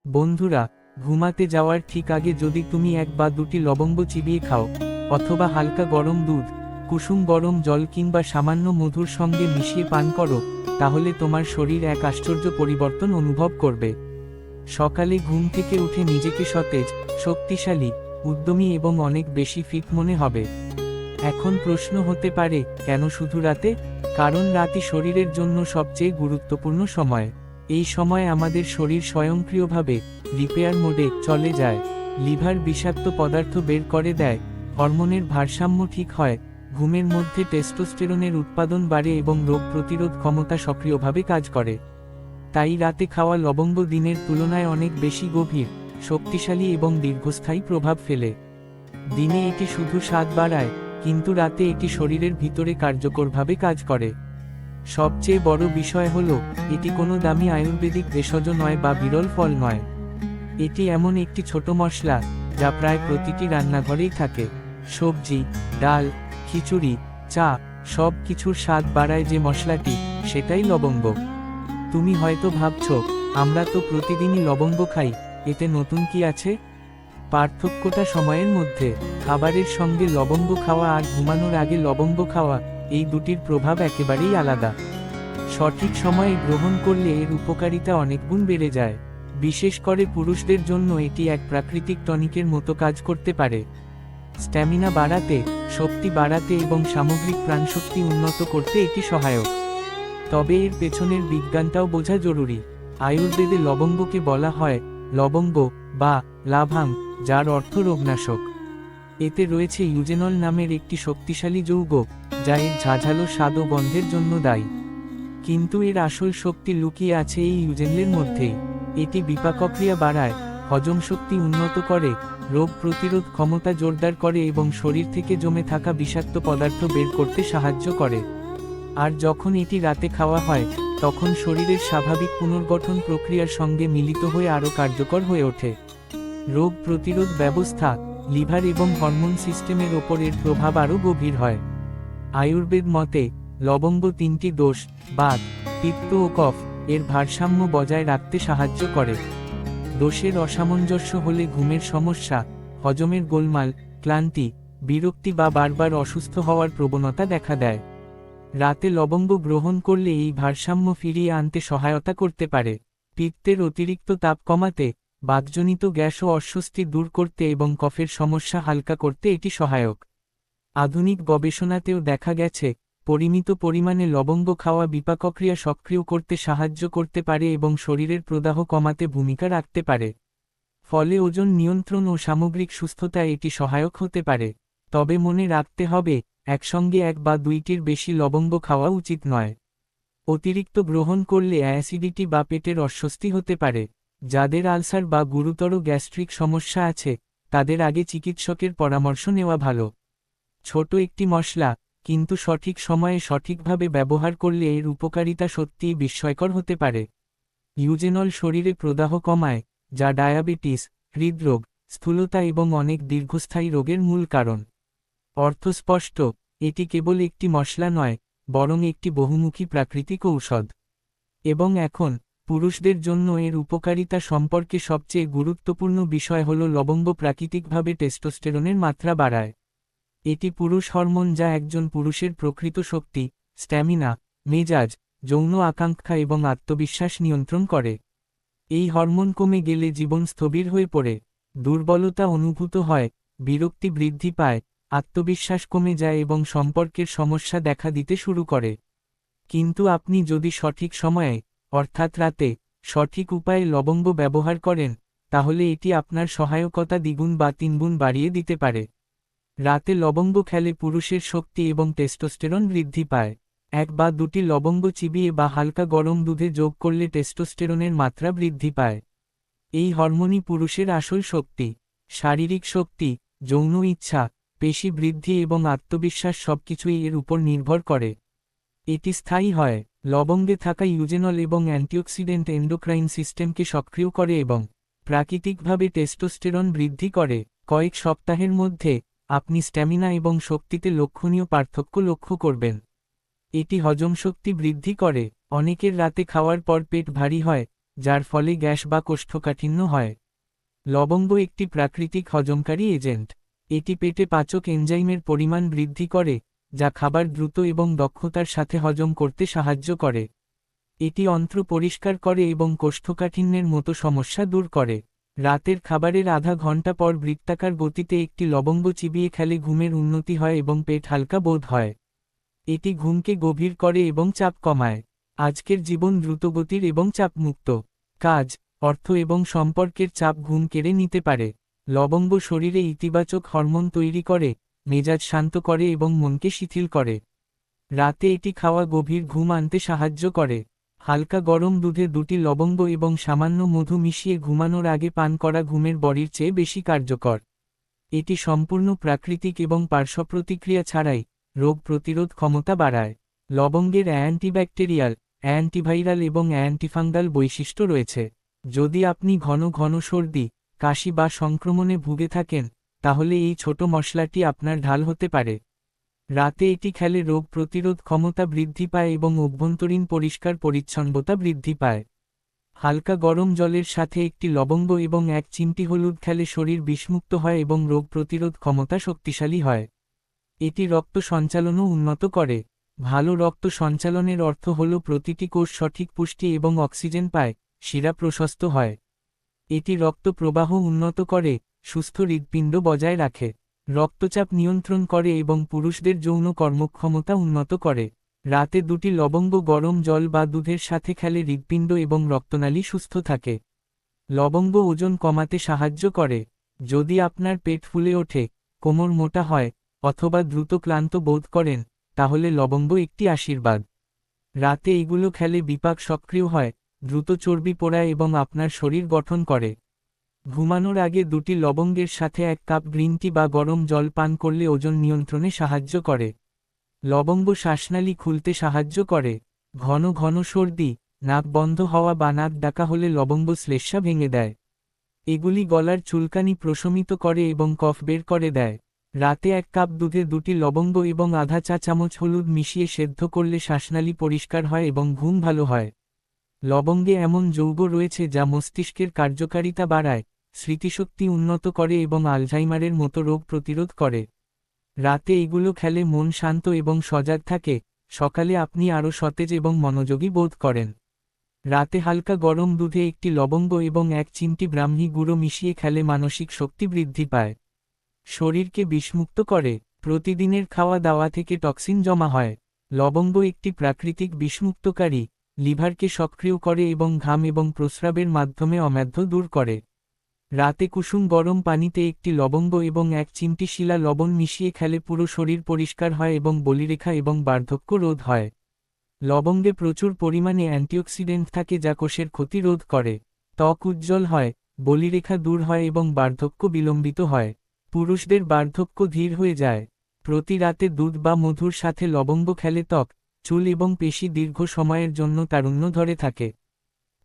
বন্ধুরা, ঘুমাতে যাওয়ার ঠিক আগে যদি তুমি 1 বা 2টি লবঙ্গ চিবিয়ে খাও, অথবা হালকা গরম দুধ, কুসুম গরম জল কিংবা সামান্য মধুর সঙ্গে মিশিয়ে পান করো, তাহলে তোমার শরীর এক আশ্চর্য পরিবর্তন অনুভব করবে। সকালে ঘুম থেকে উঠে নিজেকে সতেজ, শক্তিশালী, উদ্যমী এবং অনেক বেশি ফিট মনে হবে। এখন প্রশ্ন হতে পারে, কেন শুধু রাতে? কারণ রাতই শরীরের জন্য সবচেয়ে গুরুত্বপূর্ণ সময়। এই সময় আমাদের শরীর স্বয়ংক্রিয়ভাবে রিপেয়ার মোডে চলে যায়। লিভার বিষাক্ত পদার্থ বের করে দেয়, হরমোনের ভারসাম্য ঠিক হয়, ঘুমের মধ্যে টেস্টোস্টেরনের উৎপাদন বাড়ে এবং রোগ প্রতিরোধ ক্ষমতা সক্রিয়ভাবে কাজ করে। তাই রাতে খাওয়া লবঙ্গ দিনের তুলনায় অনেক বেশি গভীর, শক্তিশালী এবং দীর্ঘস্থায়ী প্রভাব ফেলে। দিনে এটি শুধু স্বাদ বাড়ায়, কিন্তু রাতে এটি শরীরের ভিতরে কার্যকরভাবে কাজ করে। সবচেয়ে বড় বিষয় হলো, এটি কোনো দামি আয়ুর্বেদিক ভেষজ নয় বা বিরল ফল নয়। এটি এমন একটি ছোট মশলা, যা প্রায় প্রতিটি রান্নাঘরেই থাকে। সবজি, ডাল, খিচুড়ি, চা, সব কিছুর স্বাদ বাড়ায় যে মশলাটি, সেটাই লবঙ্গ। তুমি হয়তো ভাবছো, আমরা তো প্রতিদিনই লবঙ্গ খাই, এতে নতুন কি আছে? পার্থক্যটা সময়ের মধ্যে। খাবারের সঙ্গে লবঙ্গ খাওয়া আর ঘুমানোর আগে লবঙ্গ খাওয়া, এই দুটির প্রভাব একেবারেই আলাদা। সঠিক সময়ে গ্রহণ করলে এর উপকারিতা অনেক গুণ বেড়ে যায়। বিশেষ করে পুরুষদের জন্য এটি এক প্রাকৃতিক টনিকের মতো কাজ করতে পারে। স্ট্যামিনা বাড়াতে, শক্তি বাড়াতে এবং সামগ্রিক প্রাণশক্তি উন্নত করতে এটি সহায়ক। তবে এর পেছনের বিজ্ঞানটাও বোঝা জরুরি। আয়ুর্বেদে লবঙ্গকে বলা হয় লবঙ্গ বা লাভাং, যার অর্থ রোগনাশক। এতে রয়েছে ইউজেনল নামের একটি শক্তিশালী যৌগ, যা এর ঝাঁঝালো স্বাদ ও গন্ধের জন্য দায়ী। কিন্তু এর আসল শক্তি লুকিয়ে আছে এই ইউজেনলের মধ্যেই। এটি বিপাকক্রিয়া বাড়ায়, হজম শক্তি উন্নত করে, রোগ প্রতিরোধ ক্ষমতা জোরদার করে এবং শরীর থেকে জমে থাকা বিষাক্ত পদার্থ বের করতে সাহায্য করে। আর যখন এটি রাতে খাওয়া হয়, তখন শরীরের স্বাভাবিক পুনর্গঠন প্রক্রিয়ার সঙ্গে মিলিত হয়ে আরও কার্যকর হয়ে ওঠে। রোগ প্রতিরোধ ব্যবস্থা, লিভার এবং হরমোন সিস্টেমের ওপর এর প্রভাব আরও গভীর হয়। আয়ুর্বেদ মতে, লবঙ্গ 3টি দোষ, বাত, পিত্ত ও কফ, এর ভারসাম্য বজায় রাখতে সাহায্য করে। দোষের অসামঞ্জস্য হলে ঘুমের সমস্যা, হজমের গোলমাল, ক্লান্তি, বিরক্তি বা বারবার অসুস্থ হওয়ার প্রবণতা দেখা দেয়। রাতে লবঙ্গ গ্রহণ করলে এই ভারসাম্য ফিরিয়ে আনতে সহায়তা করতে পারে। পিত্তের অতিরিক্ত তাপ কমাতে, বাতজনিত গ্যাস ও অস্বস্তি দূর করতে এবং কফের সমস্যা হালকা করতে এটি সহায়ক। আধুনিক গবেষণাতেও দেখা গেছে, পরিমিত পরিমাণে লবঙ্গ খাওয়া বিপাকক্রিয়া সক্রিয় করতে সাহায্য করতে পারে এবং শরীরের প্রদাহ কমাতে ভূমিকা রাখতে পারে। ফলে ওজন নিয়ন্ত্রণ ও সামগ্রিক সুস্থতায় এটি সহায়ক হতে পারে। তবে মনে রাখতে হবে, একসঙ্গে 1 বা 2টির বেশি লবঙ্গ খাওয়া উচিত নয়। অতিরিক্ত গ্রহণ করলে অ্যাসিডিটি বা পেটের অস্বস্তি হতে পারে। যাদের আলসার বা গুরুতর গ্যাস্ট্রিক সমস্যা আছে, তাদের আগে চিকিৎসকের পরামর্শ নেওয়া ভালো। ছোট একটি মশলা, কিন্তু সঠিক সময়ে সঠিকভাবে ব্যবহার করলে এর উপকারিতা সত্যিই বিস্ময়কর হতে পারে। ইউজেনল শরীরে প্রদাহ কমায়, যা ডায়াবেটিস, হৃদরোগ, স্থূলতা এবং অনেক দীর্ঘস্থায়ী রোগের মূল কারণ। অর্থ স্পষ্ট, এটি কেবল একটি মশলা নয়, বরং একটি বহুমুখী প্রাকৃতিক ঔষধ। এবং এখন, পুরুষদের জন্য এর উপকারিতা সম্পর্কে সবচেয়ে গুরুত্বপূর্ণ বিষয় হল লবঙ্গ প্রাকৃতিকভাবে টেস্টোস্টেরনের মাত্রা বাড়ায়। এটি পুরুষ হরমোন যা একজন পুরুষের প্রকৃত শক্তি, স্ট্যামিনা, মেজাজ, যৌন আকাঙ্ক্ষা এবং আত্মবিশ্বাস নিয়ন্ত্রণ করে। এই হরমোন কমে গেলে জীবন স্থবির হয়ে পড়ে, দুর্বলতা অনুভূত হয়, বিরক্তি বৃদ্ধি পায়, আত্মবিশ্বাস কমে যায় এবং সম্পর্কের সমস্যা দেখা দিতে শুরু করে। কিন্তু আপনি যদি সঠিক সময়ে, অর্থাৎ রাতে, সঠিক উপায়ে লবঙ্গ ব্যবহার করেন, তাহলে এটি আপনার সহায়কতা দ্বিগুণ বা 3 গুণ বাড়িয়ে দিতে পারে। রাতে লবঙ্গ খেলে পুরুষের শক্তি এবং টেস্টোস্টেরন বৃদ্ধি পায়। 1 বা 2টি লবঙ্গ চিবিয়ে বা হালকা গরম দুধে যোগ করলে টেস্টোস্টেরনের মাত্রা বৃদ্ধি পায়। এই হরমোনই পুরুষের আসল শক্তি। শারীরিক শক্তি, যৌন ইচ্ছা, পেশি বৃদ্ধি এবং আত্মবিশ্বাস সবকিছুই এর উপর নির্ভর করে। এটি স্থায়ী হয়। লবঙ্গে থাকা ইউজেনল এবং অ্যান্টিঅক্সিডেন্ট এন্ডোক্রাইন সিস্টেমকে সক্রিয় করে এবং প্রাকৃতিকভাবে টেস্টোস্টেরন বৃদ্ধি করে। কয়েক সপ্তাহের মধ্যে, আপনি স্ট্যামিনা এবং শক্তিতে লক্ষণীয় পার্থক্য লক্ষ্য করবেন। এটি হজম শক্তি বৃদ্ধি করে। অনেকের রাতে খাওয়ার পর পেট ভারী হয়, যার ফলে গ্যাস বা কোষ্ঠকাঠিন্য হয়। লবঙ্গ একটি প্রাকৃতিক হজমকারী এজেন্ট। এটি পেটে পাচক এনজাইমের পরিমাণ বৃদ্ধি করে, যা খাবার দ্রুত এবং দক্ষতার সাথে হজম করতে সাহায্য করে। এটি অন্ত্র পরিষ্কার করে এবং কোষ্ঠকাঠিন্যের মতো সমস্যা দূর করে। রাতের খাবারের আধা ঘন্টা পর বৃত্তাকার গতিতে একটি লবঙ্গ চিবিয়ে খেলে ঘুমের উন্নতি হয় এবং পেট হালকা বোধ হয়। এটি ঘুমকে গভীর করে এবং চাপ কমায়। আজকের জীবন দ্রুতগতির এবং চাপমুক্ত। কাজ, অর্থ এবং সম্পর্কের চাপ ঘুম কেড়ে নিতে পারে। লবঙ্গ শরীরে ইতিবাচক হরমোন তৈরি করে, মেজাজ শান্ত করে এবং মনকে শিথিল করে। রাতে এটি খাওয়া গভীর ঘুম আনতে সাহায্য করে। হালকা গরম দুধে 2টি লবঙ্গ এবং সামান্য মধু মিশিয়ে ঘুমানোর আগে পান করা ঘুমের বড়ির চেয়ে বেশি কার্যকর। এটি সম্পূর্ণ প্রাকৃতিক এবং পার্শ্বপ্রতিক্রিয়া ছাড়াই রোগ প্রতিরোধ ক্ষমতা বাড়ায়। লবঙ্গের অ্যান্টিব্যাকটেরিয়াল, অ্যান্টিভাইরাল এবং অ্যান্টিফাঙ্গাল বৈশিষ্ট্য রয়েছে। যদি আপনি ঘন ঘন সর্দি, কাশি বা সংক্রমণে ভুগে থাকেন, তাহলে এই ছোট মশলাটি আপনার ঢাল হতে পারে। রাতে এটি খেলে রোগ প্রতিরোধ ক্ষমতা বৃদ্ধি পায় এবং অভ্যন্তরীণ পরিষ্কার পরিচ্ছন্নতা বৃদ্ধি পায়। হালকা গরম জলের সাথে একটি লবঙ্গ এবং 1 চিমটি হলুদ খেলে শরীর বিষমুক্ত হয় এবং রোগ প্রতিরোধ ক্ষমতা শক্তিশালী হয়। এটি রক্ত সঞ্চালনও উন্নত করে। ভালো রক্ত সঞ্চালনের অর্থ হল প্রতিটি কোষ সঠিক পুষ্টি এবং অক্সিজেন পায়, শিরা প্রশস্ত হয়। এটি রক্ত প্রবাহ উন্নত করে, সুস্থ হৃৎপিণ্ড বজায় রাখে, রক্তচাপ নিয়ন্ত্রণ করে এবং পুরুষদের যৌন কর্মক্ষমতা উন্নত করে। রাতে 2টি লবঙ্গ গরম জল বা দুধের সাথে খেলে হৃৎপিণ্ড এবং রক্তনালী সুস্থ থাকে। লবঙ্গ ওজন কমাতে সাহায্য করে। যদি আপনার পেট ফুলে ওঠে, কোমর মোটা হয়, অথবা দ্রুত ক্লান্ত বোধ করেন, তাহলে লবঙ্গ একটি আশীর্বাদ। রাতে এগুলো খেলে বিপাক সক্রিয় হয়, দ্রুত চর্বি পোড়ায় এবং আপনার শরীর গঠন করে। ঘুমানোর আগে 2টি লবঙ্গের সাথে 1 কাপ গ্রিন টি বা গরম জল পান করলে ওজন নিয়ন্ত্রণে সাহায্য করে। লবঙ্গ শ্বাসনালী খুলতে সাহায্য করে। ঘন ঘন সর্দি, নাক বন্ধ হওয়া বা নাক ডাকা হলে লবঙ্গ শ্লেষ্মা ভেঙে দেয়। এগুলি গলার চুলকানি প্রশমিত করে এবং কফ বের করে দেয়। রাতে 1 কাপ দুধে 2টি লবঙ্গ এবং আধা চা চামচ হলুদ মিশিয়ে সেদ্ধ করলে শ্বাসনালী পরিষ্কার হয় এবং ঘুম ভালো হয়। লবঙ্গে এমন যৌগ রয়েছে যা মস্তিষ্কের কার্যকারিতা বাড়ায়, স্মৃতিশক্তি উন্নত করে এবং আলঝাইমারের মতো রোগ প্রতিরোধ করে। রাতে এগুলো খেলে মন শান্ত এবং সজাগ থাকে, সকালে আপনি আরও সতেজ এবং মনোযোগী বোধ করেন। রাতে হালকা গরম দুধে 1টি লবঙ্গ এবং 1 চিমটি ব্রাহ্মী গুঁড়ো মিশিয়ে খেলে মানসিক শক্তি বৃদ্ধি পায়। শরীরকে বিষমুক্ত করে। প্রতিদিনের খাওয়া দাওয়া থেকে টক্সিন জমা হয়। লবঙ্গ একটি প্রাকৃতিক বিষমুক্তকারী, লিভারকে সক্রিয় করে এবং ঘাম এবং প্রস্রাবের মাধ্যমে অম্লাধ দূর করে। রাতে কুসুম গরম পানিতে 1টি লবঙ্গ এবং 1 চিমটি শিলা লবণ মিশিয়ে খেলে পুরো শরীর পরিষ্কার হয় এবং বলিরেখা এবং বার্ধক্য রোধ হয়। লবঙ্গে প্রচুর পরিমাণে অ্যান্টিঅক্সিডেন্ট থাকে যা কোষের ক্ষতি রোধ করে। ত্বক উজ্জ্বল হয়, বলিরেখা দূর হয় এবং বার্ধক্য বিলম্বিত হয়। পুরুষদের বার্ধক্য ধীর হয়ে যায়। প্রতি রাতে দুধ বা মধুর সাথে লবঙ্গ খেলে ত্বক, চুল এবং পেশি দীর্ঘ সময়ের জন্য তারুণ্য ধরে থাকে।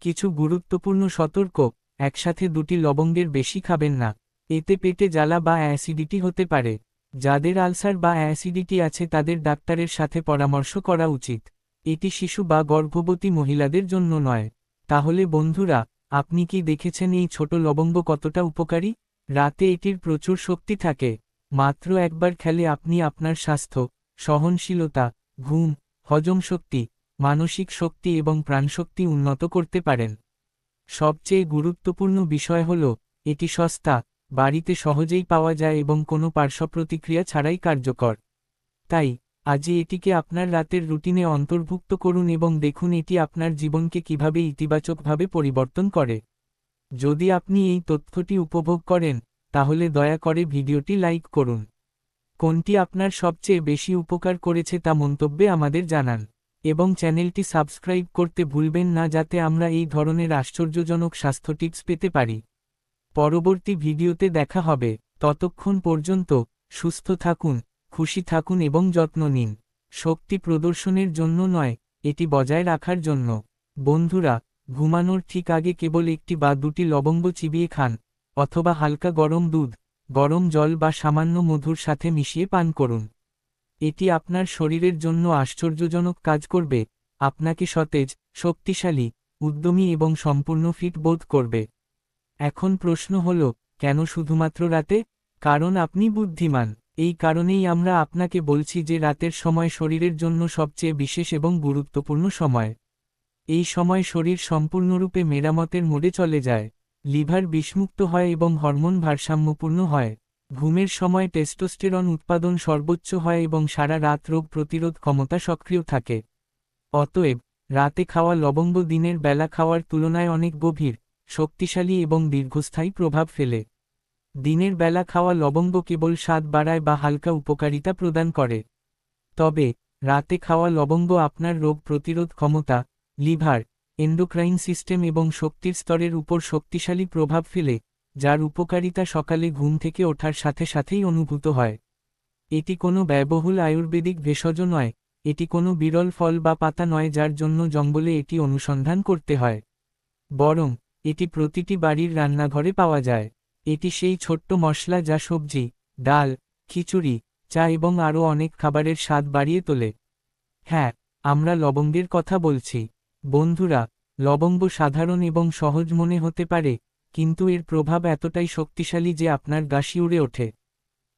কিছু গুরুত্বপূর্ণ সতর্ক: একসাথে 2টি লবঙ্গের বেশি খাবেন না। এতে পেটে জ্বালা বা অ্যাসিডিটি হতে পারে। যাদের আলসার বা অ্যাসিডিটি আছে তাদের ডাক্তারের সাথে পরামর্শ করা উচিত। এটি শিশু বা গর্ভবতী মহিলাদের জন্য নয়। তাহলে বন্ধুরা, আপনি কি দেখেছেন এই ছোট লবঙ্গ কতটা উপকারী? রাতে এটির প্রচুর শক্তি থাকে। মাত্র একবার খেলে আপনি আপনার স্বাস্থ্য, সহনশীলতা, ঘুম, হজম শক্তি, মানসিক শক্তি এবং প্রাণশক্তি উন্নত করতে পারেন। সবচেয়ে গুরুত্বপূর্ণ বিষয় হল, এটি সস্তা, বাড়িতে সহজেই পাওয়া যায় এবং কোনো পার্শ্বপ্রতিক্রিয়া ছাড়াই কার্যকর। তাই আজই এটিকে আপনার রাতের রুটিনে অন্তর্ভুক্ত করুন এবং দেখুন এটি আপনার জীবনকে কিভাবে ইতিবাচকভাবে পরিবর্তন করে। যদি আপনি এই তথ্যটি উপভোগ করেন, তাহলে দয়া করে ভিডিওটি লাইক করুন। কোনটি আপনার সবচেয়ে বেশি উপকার করেছে তা মন্তব্যে আমাদের জানান। এবং চ্যানেলটি সাবস্ক্রাইব করতে ভুলবেন না যাতে আমরা এই ধরনের আশ্চর্যজনক স্বাস্থ্য টিপস পেতে পারি। পরবর্তী ভিডিওতে দেখা হবে। ততক্ষণ পর্যন্ত সুস্থ থাকুন, খুশি থাকুন এবং যত্ন নিন। শক্তি প্রদর্শনের জন্য নয়, এটি বজায় রাখার জন্য। বন্ধুরা, ঘুমানোর ঠিক আগে কেবল 1টি বা 2টি লবঙ্গ চিবিয়ে খান, অথবা হালকা গরম দুধ, গরম জল বা সামান্য মধুর সাথে মিশিয়ে পান করুন। এটি আপনার শরীরের জন্য আশ্চর্যজনক কাজ করবে, আপনাকে সতেজ, শক্তিশালী, উদ্যমী এবং সম্পূর্ণ ফিট বোধ করবে। এখন প্রশ্ন হল, কেন শুধুমাত্র রাতে? কারণ আপনি বুদ্ধিমান। এই কারণেই আমরা আপনাকে বলছি যে রাতের সময় শরীরের জন্য সবচেয়ে বিশেষ এবং গুরুত্বপূর্ণ সময়। এই সময় শরীর সম্পূর্ণরূপে মেরামতের মোডে চলে যায়। লিভার বিষমুক্ত হয় এবং হরমোন ভারসাম্যপূর্ণ হয়। ঘুমের সময় টেস্টোস্টেরন উৎপাদন সর্বোচ্চ হয় এবং সারা রাত রোগ প্রতিরোধ ক্ষমতা সক্রিয় থাকে। অতএব, রাতে খাওয়া লবঙ্গ দিনের বেলা খাওয়ার তুলনায় অনেক গভীর, শক্তিশালী এবং দীর্ঘস্থায়ী প্রভাব ফেলে। দিনের বেলা খাওয়া লবঙ্গ কেবল স্বাদ বাড়ায় বা হালকা উপকারিতা প্রদান করে। তবে, রাতে খাওয়া লবঙ্গ আপনার রোগ প্রতিরোধ ক্ষমতা, লিভার, এন্ডোক্রাইন সিস্টেম এবং শক্তির স্তরের উপর শক্তিশালী প্রভাব ফেলে, যার উপকারিতা সকালে ঘুম থেকে ওঠার সাথে সাথেই অনুভূত হয়। এটি কোনো ব্যয়বহুল আয়ুর্বেদিক ভেষজ নয়, এটি কোনো বিরল ফল বা পাতা নয় যার জন্য জঙ্গলে এটি অনুসন্ধান করতে হয়। বরং, এটি প্রতিটি বাড়ির রান্নাঘরে পাওয়া যায়। এটি সেই ছোট্ট মশলা যা সবজি, ডাল, খিচুড়ি, চা এবং আরও অনেক খাবারের স্বাদ বাড়িয়ে তোলে। হ্যাঁ, আমরা লবঙ্গের কথা বলছি। বন্ধুরা, লবঙ্গ সাধারণ এবং সহজ মনে হতে পারে, কিন্তু এর প্রভাব এতটাই শক্তিশালী যে আপনার গা শিউরে ওঠে।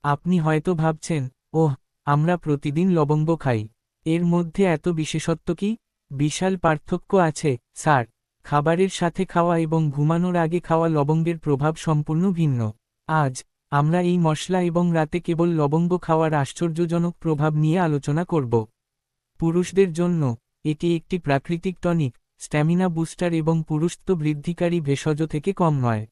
আপনি হয়তো ভাবছেন, ওহ, আমরা প্রতিদিন লবঙ্গ খাই। এর মধ্যে এত বিশেষত্ব কি? বিশাল পার্থক্য আছে, স্যার। খাবারের সাথে খাওয়া এবং ঘুমানোর আগে খাওয়া লবঙ্গের প্রভাব সম্পূর্ণ ভিন্ন। আজ, আমরা এই মশলা এবং রাতে কেবল লবঙ্গ খাওয়ার আশ্চর্যজনক প্রভাব নিয়ে আলোচনা করব। পুরুষদের জন্য, এটি একটি প্রাকৃতিক টনিক, স্ট্যামিনা বুস্টার এবং পুরুষত্ব বৃদ্ধিকারী ভেষজ থেকে কম নয়।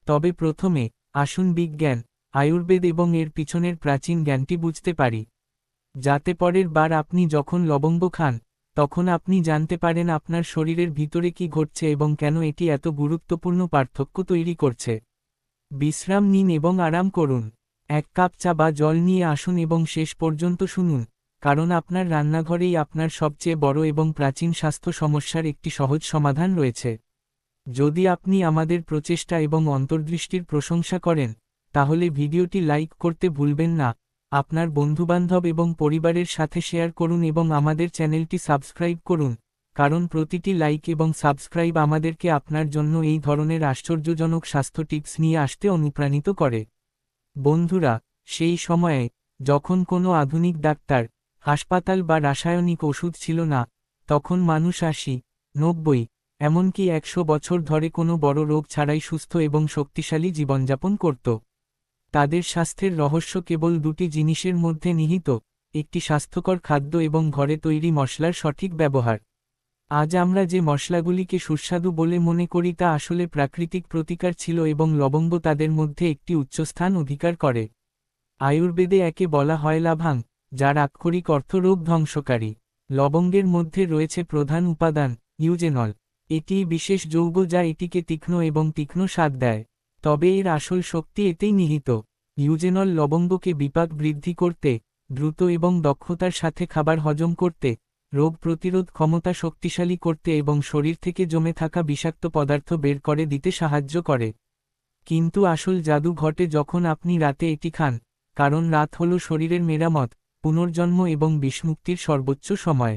তবে প্রথমে, আসুন বিজ্ঞান, আয়ুর্বেদ এবং এর পিছনের প্রাচীন জ্ঞানটি বুঝতে পারি। যাতে পরের বার আপনি যখন লবঙ্গ খান, তখন আপনি জানতে পারেন আপনার শরীরের ভিতরে কি ঘটছে এবং কেন এটি এত গুরুত্বপূর্ণ পার্থক্য তৈরি করছে। বিশ্রাম নিন এবং আরাম করুন। এক কাপ চা বা জল নিয়ে আসুন এবং শেষ পর্যন্ত শুনুন, কারণ আপনার রান্নাঘরেই আপনার সবচেয়ে বড় এবং প্রাচীন স্বাস্থ্য সমস্যার একটি সহজ সমাধান রয়েছে। যদি আপনি আমাদের প্রচেষ্টা এবং অন্তর্দৃষ্টির প্রশংসা করেন, তাহলে ভিডিওটি লাইক করতে ভুলবেন না, আপনার বন্ধুবান্ধব এবং পরিবারের সাথে শেয়ার করুন এবং আমাদের চ্যানেলটি সাবস্ক্রাইব করুন, কারণ প্রতিটি লাইক এবং সাবস্ক্রাইব আমাদেরকে আপনার জন্য এই ধরনের আশ্চর্যজনক স্বাস্থ্য টিপস নিয়ে আসতে অনুপ্রাণিত করে। বন্ধুরা, সেই সময়ে, যখন কোনো আধুনিক ডাক্তার, হাসপাতাল বা রাসায়নিক ওষুধ ছিল না, তখন মানুষ ৮০, ৯০, এমনকি ১০০ বছর ধরে কোনো বড় রোগ ছাড়াই সুস্থ এবং শক্তিশালী জীবনযাপন করত। তাদের স্বাস্থ্যের রহস্য কেবল দুটি জিনিসের মধ্যে নিহিত, একটি স্বাস্থ্যকর খাদ্য এবং ঘরে তৈরি মশলার সঠিক ব্যবহার। আজ আমরা যে মশলাগুলিকে সুস্বাদু বলে মনে করি তা আসলে প্রাকৃতিক প্রতিকার ছিল এবং লবঙ্গ তাদের মধ্যে একটি উচ্চস্থান অধিকার করে। আয়ুর্বেদে একে বলা হয় লাভাং, যার আক্ষরিক অর্থ রোগ ধ্বংসকারী। লবঙ্গের মধ্যে রয়েছে প্রধান উপাদান, ইউজেনল। এটি বিশেষ যৌগ যা এটিকে তীক্ষ্ণ এবং তীক্ষ্ণ স্বাদ দেয়। তবে এর আসল শক্তি এতেই নিহিত। ইউজেনল লবঙ্গকে বিপাক বৃদ্ধি করতে, দ্রুত এবং দক্ষতার সাথে খাবার হজম করতে, রোগ প্রতিরোধ ক্ষমতা শক্তিশালী করতে এবং শরীর থেকে জমে থাকা বিষাক্ত পদার্থ বের করে দিতে সাহায্য করে। কিন্তু আসল জাদু ঘটে যখন আপনি রাতে এটি খান, কারণ রাত হল শরীরের মেরামত, পুনর্জন্ম এবং বিষমুক্তির সর্বোচ্চ সময়।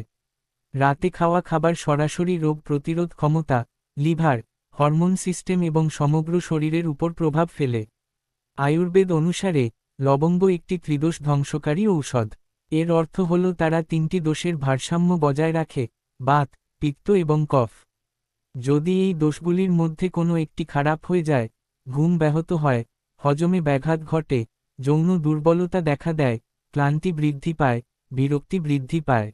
রাতে খাওয়া খাবার সরাসরি রোগ প্রতিরোধ ক্ষমতা, লিভার, হরমোন সিস্টেম এবং সমগ্র শরীরের উপর প্রভাব ফেলে। আয়ুর্বেদ অনুসারে, লবঙ্গ একটি ত্রিদোষ ধ্বংসকারী ঔষধ। এর অর্থ হল তারা তিনটি দোষের ভারসাম্য বজায় রাখে, বাত, পিত্ত এবং কফ। যদি এই দোষগুলির মধ্যে কোনো একটি খারাপ হয়ে যায়, ঘুম ব্যাহত হয়, হজমে ব্যাঘাত ঘটে, যৌন দুর্বলতা দেখা দেয়, ক্লান্তি বৃদ্ধি পায়, বিরক্তি বৃদ্ধি পায়,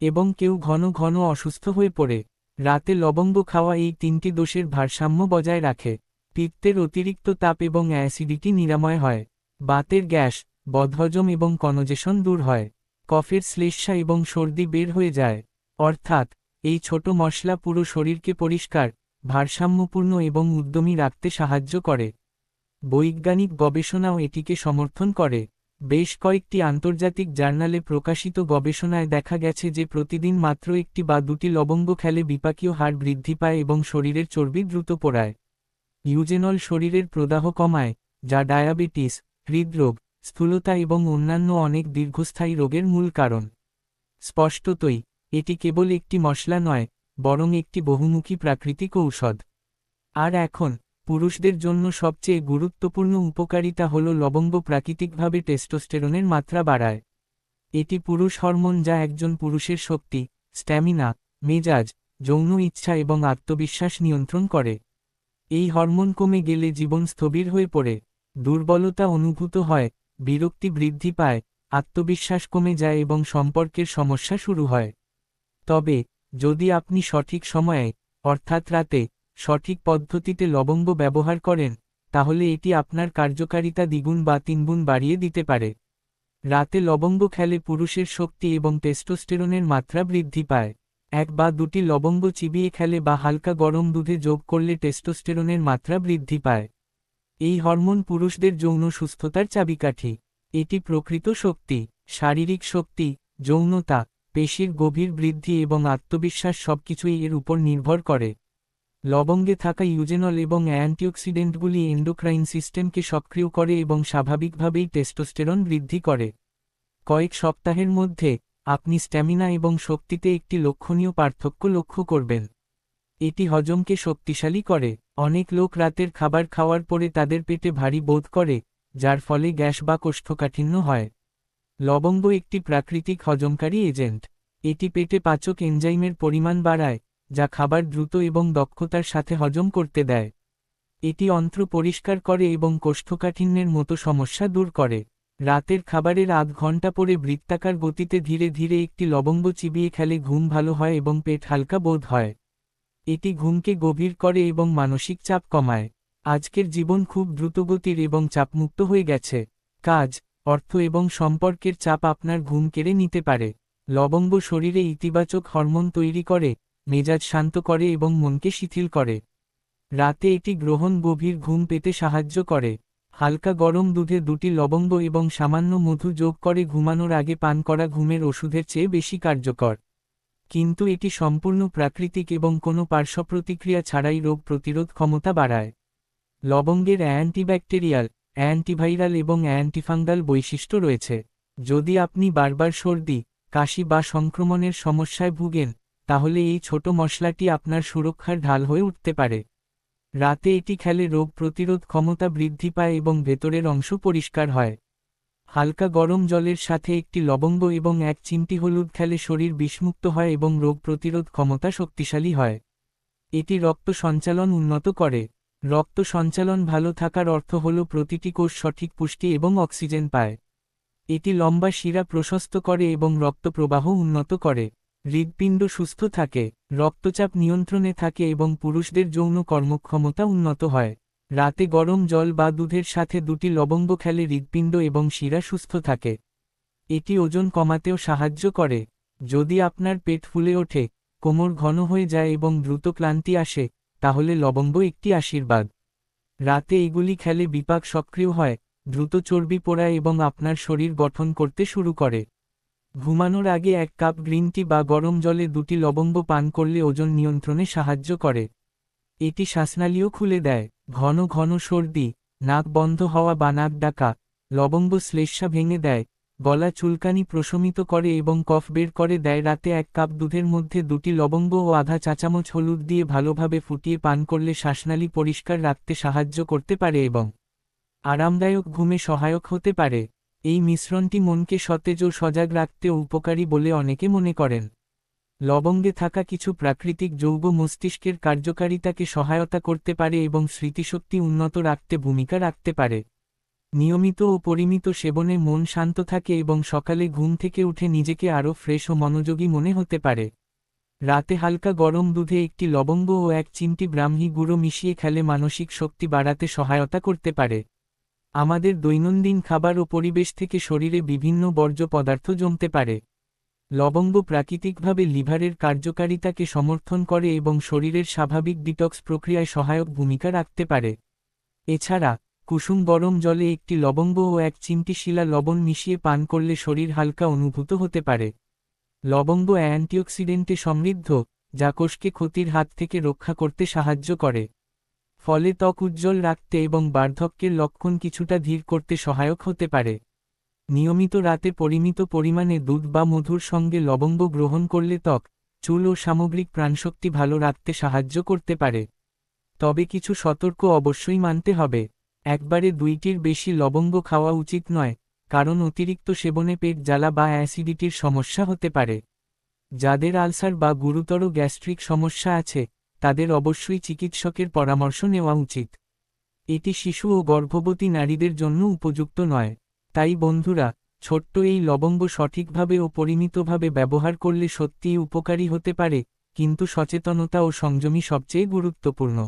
এবং কেউ ঘন ঘন অসুস্থ হয়ে পড়ে। রাতে লবঙ্গ খাওয়া এই তিনটি দোষের ভারসাম্য বজায় রাখে। পিত্তের অতিরিক্ত তাপ এবং অ্যাসিডিটি নিরাময় হয়। বাতের গ্যাস, বদহজম এবং কনজেশন দূর হয়। কফের শ্লেষ্মা এবং সর্দি বের হয়ে যায়। অর্থাৎ, এই ছোট মশলা পুরো শরীরকে পরিষ্কার, ভারসাম্যপূর্ণ এবং উদ্যমী রাখতে সাহায্য করে। বৈজ্ঞানিক গবেষণাও এটিকে সমর্থন করে। বেশ কয়েকটি আন্তর্জাতিক জার্নালে প্রকাশিত গবেষণায় দেখা গেছে যে প্রতিদিন মাত্র একটি বা দুটি লবঙ্গ খেলে বিপাকীয় হার বৃদ্ধি পায় এবং শরীরের চর্বি দ্রুত পোড়ায়। ইউজেনল শরীরের প্রদাহ কমায়, যা ডায়াবেটিস, হৃদরোগ, স্থূলতা এবং অন্যান্য অনেক দীর্ঘস্থায়ী রোগের মূল কারণ। স্পষ্টতই, এটি কেবল একটি মশলা নয়, বরং একটি বহুমুখী প্রাকৃতিক ঔষধ। আর এখন পুরুষদের জন্য সবচেয়ে গুরুত্বপূর্ণ উপকারিতা হল লবঙ্গ প্রাকৃতিকভাবে টেস্টোস্টেরনের মাত্রা বাড়ায়। এটি পুরুষ হরমোন যা একজন পুরুষের শক্তি, স্ট্যামিনা, মেজাজ, যৌন ইচ্ছা এবং আত্মবিশ্বাস নিয়ন্ত্রণ করে। এই হরমোন কমে গেলে জীবন স্থবির হয়ে পড়ে, দুর্বলতা অনুভূত হয়, বিরক্তি বৃদ্ধি পায়, আত্মবিশ্বাস কমে যায় এবং সম্পর্কের সমস্যা শুরু হয়। তবে যদি আপনি সঠিক সময়ে, অর্থাৎ রাতে, সঠিক পদ্ধতিতে লবঙ্গ ব্যবহার করেন, তাহলে এটি আপনার কার্যকারিতা দ্বিগুণ বা তিনগুণ বাড়িয়ে দিতে পারে। রাতে লবঙ্গ খেলে পুরুষের শক্তি এবং টেস্টোস্টেরনের মাত্রা বৃদ্ধি পায়। 1 বা 2টি লবঙ্গ চিবিয়ে খেলে বা হালকা গরম দুধে যোগ করলে টেস্টোস্টেরনের মাত্রা বৃদ্ধি পায়। এই হরমোন পুরুষদের যৌন সুস্থতার চাবিকাঠি। এটি প্রকৃত শক্তি, শারীরিক শক্তি, যৌনতা, পেশির গভীর বৃদ্ধি এবং আত্মবিশ্বাস সবকিছুই এর উপর নির্ভর করে। লবঙ্গে থাকা ইউজেনল এবং অ্যান্টিঅক্সিডেন্টগুলি এন্ডোক্রাইন সিস্টেমকে সক্রিয় করে এবং স্বাভাবিকভাবেই টেস্টোস্টেরন বৃদ্ধি করে। কয়েক সপ্তাহের মধ্যে আপনি স্ট্যামিনা এবং শক্তিতে একটি লক্ষণীয় পার্থক্য লক্ষ্য করবেন। এটি হজমকে শক্তিশালী করে। অনেক লোক রাতের খাবার খাওয়ার পরে তাদের পেটে ভারী বোধ করে, যার ফলে গ্যাস বা কোষ্ঠকাঠিন্য হয়। লবঙ্গ একটি প্রাকৃতিক হজমকারী এজেন্ট। এটি পেটে পাচক এনজাইমের পরিমাণ বাড়ায়, যা খাবার দ্রুত এবং দক্ষতার সাথে হজম করতে দেয়। এটি অন্ত্র পরিষ্কার করে এবং কোষ্ঠকাঠিন্যের মতো সমস্যা দূর করে। রাতের খাবারের আধ ঘন্টা পরে বৃত্তাকার গতিতে ধীরে ধীরে একটি লবঙ্গ চিবিয়ে খেলে ঘুম ভালো হয় এবং পেট হালকা বোধ হয়। এটি ঘুমকে গভীর করে এবং মানসিক চাপ কমায়। আজকের জীবন খুব দ্রুতগতির এবং চাপমুক্ত হয়ে গেছে। কাজ, অর্থ এবং সম্পর্কের চাপ আপনার ঘুম কেড়ে নিতে পারে। লবঙ্গ শরীরে ইতিবাচক হরমোন তৈরি করে, মেজাজ শান্ত করে এবং মনকে শিথিল করে। রাতে এটি গ্রহণ গভীর ঘুম পেতে সাহায্য করে। হালকা গরম দুধে 2টি লবঙ্গ এবং সামান্য মধু যোগ করে ঘুমানোর আগে পান করা ঘুমের ওষুধের চেয়ে বেশি কার্যকর। কিন্তু এটি সম্পূর্ণ প্রাকৃতিক এবং কোনো পার্শ্বপ্রতিক্রিয়া ছাড়াই রোগ প্রতিরোধ ক্ষমতা বাড়ায়। লবঙ্গের অ্যান্টিব্যাকটেরিয়াল, অ্যান্টিভাইরাল এবং অ্যান্টিফাঙ্গাল বৈশিষ্ট্য রয়েছে। যদি আপনি বারবার সর্দি, কাশি বা সংক্রমণের সমস্যায় ভুগেন, তাহলে এই ছোট মশলাটি আপনার সুরক্ষার ঢাল হয়ে উঠতে পারে। রাতে এটি খেলে রোগ প্রতিরোধ ক্ষমতা বৃদ্ধি পায় এবং ভেতরের অংশ পরিষ্কার হয়। হালকা গরম জলের সাথে একটি লবঙ্গ এবং 1 চিমটি হলুদ খেলে শরীর বিষমুক্ত হয় এবং রোগ প্রতিরোধ ক্ষমতা শক্তিশালী হয়। এটি রক্ত সঞ্চালন উন্নত করে। রক্ত সঞ্চালন ভালো থাকার অর্থ হল প্রতিটি কোষ সঠিক পুষ্টি এবং অক্সিজেন পায়। এটি লম্বা শিরা প্রশস্ত করে এবং রক্ত প্রবাহ উন্নত করে। হৃৎপিণ্ড সুস্থ থাকে, রক্তচাপ নিয়ন্ত্রণে থাকে এবং পুরুষদের যৌন কর্মক্ষমতা উন্নত হয়। রাতে গরম জল বা দুধের সাথে 2টি লবঙ্গ খেলে হৃৎপিণ্ড এবং শিরা সুস্থ থাকে। এটি ওজন কমাতেও সাহায্য করে। যদি আপনার পেট ফুলে ওঠে, কোমর ঘন হয়ে যায় এবং দ্রুত ক্লান্তি আসে, তাহলে লবঙ্গ একটি আশীর্বাদ। রাতে এগুলি খেলে বিপাক সক্রিয় হয়, দ্রুত চর্বি পোড়ায় এবং আপনার শরীর গঠন করতে শুরু করে। ঘুমানোর আগে 1 কাপ গ্রিন টি বা গরম জলে 2টি লবঙ্গ পান করলে ওজন নিয়ন্ত্রণে সাহায্য করে। এটি শ্বাসনালীও খুলে দেয়। ঘন ঘন সর্দি, নাক বন্ধ হওয়া বা নাক ডাকা, লবঙ্গ শ্লেষ্মা ভেঙে দেয়, গলা চুলকানি প্রশমিত করে এবং কফ বের করে দেয়। রাতে 1 কাপ দুধের মধ্যে 2টি লবঙ্গ ও আধা চা চামচ হলুদ দিয়ে ভালোভাবে ফুটিয়ে পান করলে শ্বাসনালী পরিষ্কার রাখতে সাহায্য করতে পারে এবং আরামদায়ক ঘুমে সহায়ক হতে পারে। এই মিশ্রণটি মনকে সতেজ ও সজাগ রাখতেও উপকারী বলে অনেকে মনে করেন। লবঙ্গে থাকা কিছু প্রাকৃতিক যৌগ মস্তিষ্কের কার্যকারিতাকে সহায়তা করতে পারে এবং স্মৃতিশক্তি উন্নত রাখতে ভূমিকা রাখতে পারে। নিয়মিত ও পরিমিত সেবনে মন শান্ত থাকে এবং সকালে ঘুম থেকে উঠে নিজেকে আরও ফ্রেশ ও মনোযোগী মনে হতে পারে। রাতে হালকা গরম দুধে 1টি লবঙ্গ ও 1 চিমটি ব্রাহ্মী গুঁড়ো মিশিয়ে খেলে মানসিক শক্তি বাড়াতে সহায়তা করতে পারে। আমাদের দৈনন্দিন খাবার ও পরিবেশ থেকে শরীরে বিভিন্ন বর্জ্য পদার্থ জমতে পারে। লবঙ্গ প্রাকৃতিকভাবে লিভারের কার্যকারিতাকে সমর্থন করে এবং শরীরের স্বাভাবিক ডিটক্স প্রক্রিয়ায় সহায়ক ভূমিকা রাখতে পারে। এছাড়া কুসুম গরম জলে 1টি লবঙ্গ ও 1 চিমটি শিলা লবণ মিশিয়ে পান করলে শরীর হালকা অনুভূত হতে পারে। লবঙ্গ অ্যান্টিঅক্সিডেন্টে সমৃদ্ধ, যা কোষকে ক্ষতির হাত থেকে রক্ষা করতে সাহায্য করে। ফলে ত্বক উজ্জ্বল রাখতে এবং বার্ধক্যের লক্ষণ কিছুটা ধীর করতে সহায়ক হতে পারে। নিয়মিত রাতে পরিমিত পরিমাণে দুধ বা মধুর সঙ্গে লবঙ্গ গ্রহণ করলে ত্বক, চুল ও সামগ্রিক প্রাণশক্তি ভালো রাখতে সাহায্য করতে পারে। তবে কিছু সতর্ক অবশ্যই মানতে হবে। একবারে 2টির বেশি লবঙ্গ খাওয়া উচিত নয়, কারণ অতিরিক্ত সেবনে পেট জ্বালা বা অ্যাসিডিটির সমস্যা হতে পারে। যাদের আলসার বা গুরুতর গ্যাস্ট্রিক সমস্যা আছে, তাদের অবশ্যই চিকিৎসকের পরামর্শ নেওয়া উচিত। এটি শিশু ও গর্ভবতী নারীদের জন্য উপযুক্ত নয়। তাই বন্ধুরা, ছোট্ট এই লবঙ্গ সঠিকভাবে ও পরিমিতভাবে ব্যবহার করলে সত্যিই উপকারী হতে পারে, কিন্তু সচেতনতা ও সংযমই সবচেয়ে গুরুত্বপূর্ণ।